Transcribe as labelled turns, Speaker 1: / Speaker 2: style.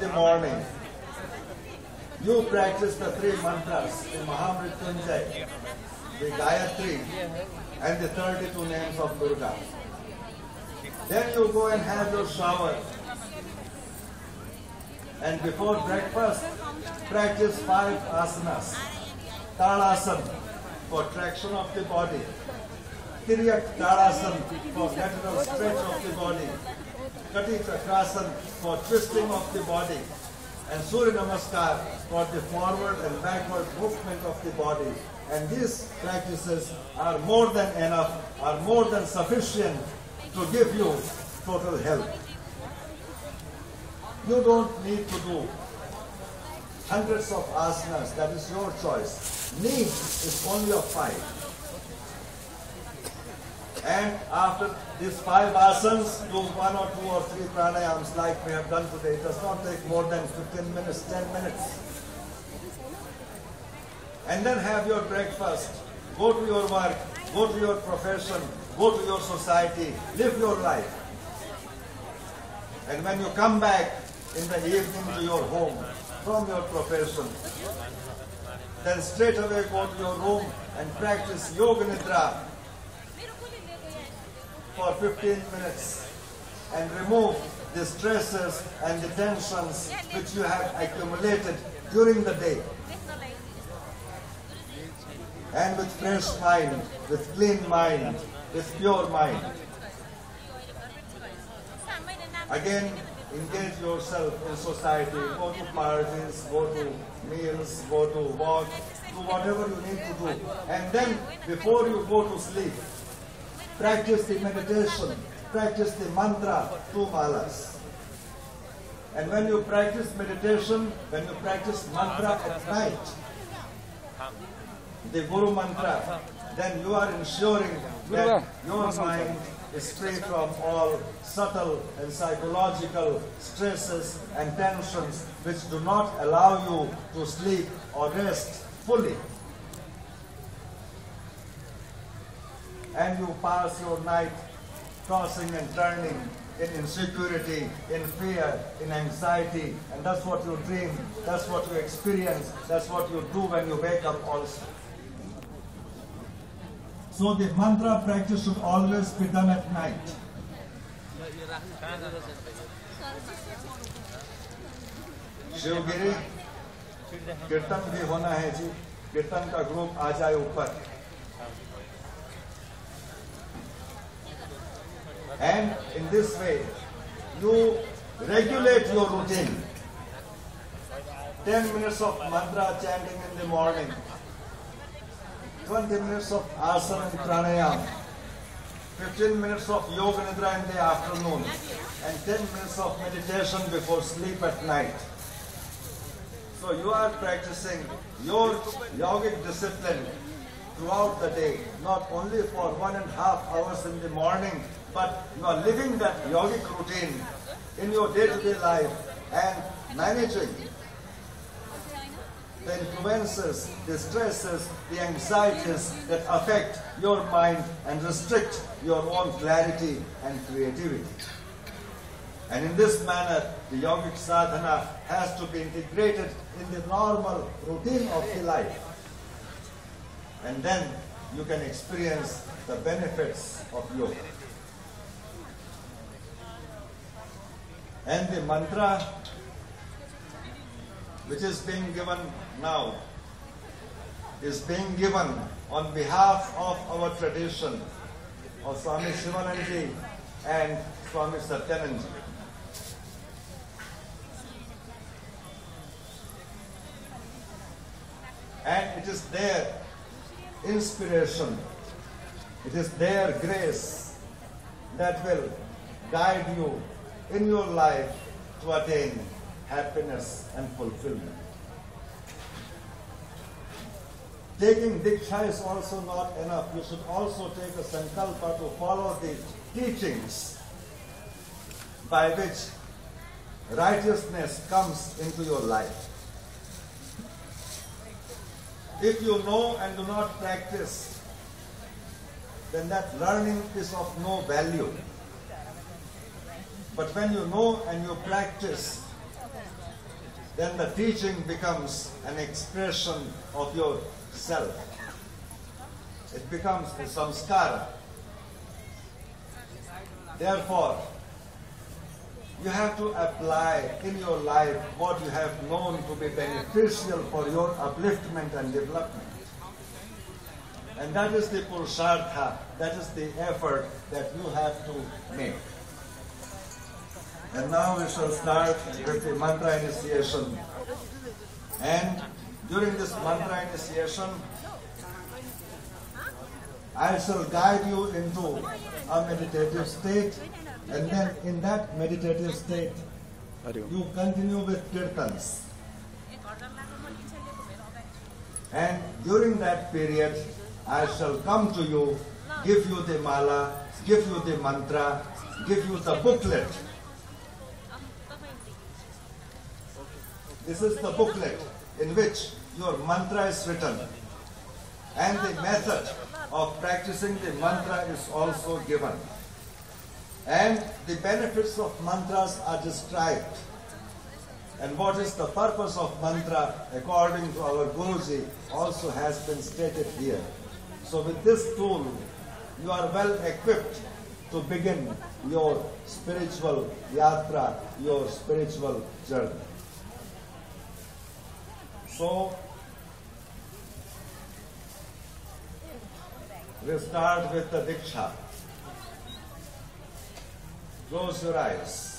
Speaker 1: the morning, you practice the 3 mantras, the Mahamrityunjay, the Gayatri, and the 32 names of Durga. Then you go and have your shower. And before breakfast, practice 5 asanas. Talasana for traction of the body. Tiryak Talasana for lateral stretch of the body. Kati Chakrasana for twisting of the body. And Surya Namaskar for the forward and backward movement of the body. And these practices are more than enough, are more than sufficient to give you total health. You don't need to do hundreds of asanas, that is your choice. Need is only of 5. And after these 5 asanas, do 1 or 2 or 3 pranayams like we have done today. It does not take more than 15 minutes, 10 minutes. And then have your breakfast, go to your work, go to your profession, go to your society, live your life. And when you come back in the evening to your home from your profession, then straight away go to your room and practice Yoga Nidra for 15 minutes and remove the stresses and the tensions which you have accumulated during the day. And with fresh mind, with clean mind, with pure mind. Again, engage yourself in society, go to parties, go to meals, go to walk, do whatever you need to do. And then, before you go to sleep, practice the meditation, practice the mantra, 2 malas. And when you practice meditation, when you practice mantra at night, the Guru mantra, then you are ensuring that your mind is free from all subtle and psychological stresses and tensions which do not allow you to sleep or rest fully. And you pass your night tossing and turning in insecurity, in fear, in anxiety, and that's what you dream, that's what you experience, that's what you do when you wake up also. So the mantra practice should always be done at night. Shivagiri कीर्तन भी होना है जी, कीर्तन का group आ जाए ऊपर. And in this way, you regulate your routine. 10 minutes of mantra chanting in the morning, 20 minutes of asana and pranayama, 15 minutes of yoga nidra in the afternoon, and 10 minutes of meditation before sleep at night. So you are practicing your yogic discipline throughout the day, not only for 1.5 hours in the morning, but you are living that yogic routine in your day-to-day life and managing the influences, the stresses, the anxieties that affect your mind and restrict your own clarity and creativity. And in this manner, the yogic sadhana has to be integrated in the normal routine of the life. And then you can experience the benefits of yoga. And the mantra which is being given now is being given on behalf of our tradition of Swami Shivananji and Swami Satyananji. And it is their inspiration, it is their grace that will guide you in your life to attain happiness and fulfillment. Taking Diksha is also not enough. You should also take a sankalpa to follow the teachings by which righteousness comes into your life. If you know and do not practice, then that learning is of no value. But when you know and you practice, then the teaching becomes an expression of your self. It becomes the samskara. Therefore, you have to apply in your life what you have known to be beneficial for your upliftment and development. And that is the purushartha, that is the effort that you have to make. And now we shall start with the mantra initiation. And during this mantra initiation, I shall guide you into a meditative state, and then in that meditative state, you continue with kirtans. And during that period, I shall come to you, give you the mala, give you the mantra, give you the booklet. This is the booklet in which your mantra is written. And the method of practicing the mantra is also given. And the benefits of mantras are described. And what is the purpose of mantra according to our Guruji also has been stated here. So with this tool, you are well equipped to begin your spiritual yatra, your spiritual journey. So, we start with the Diksha. Close your eyes.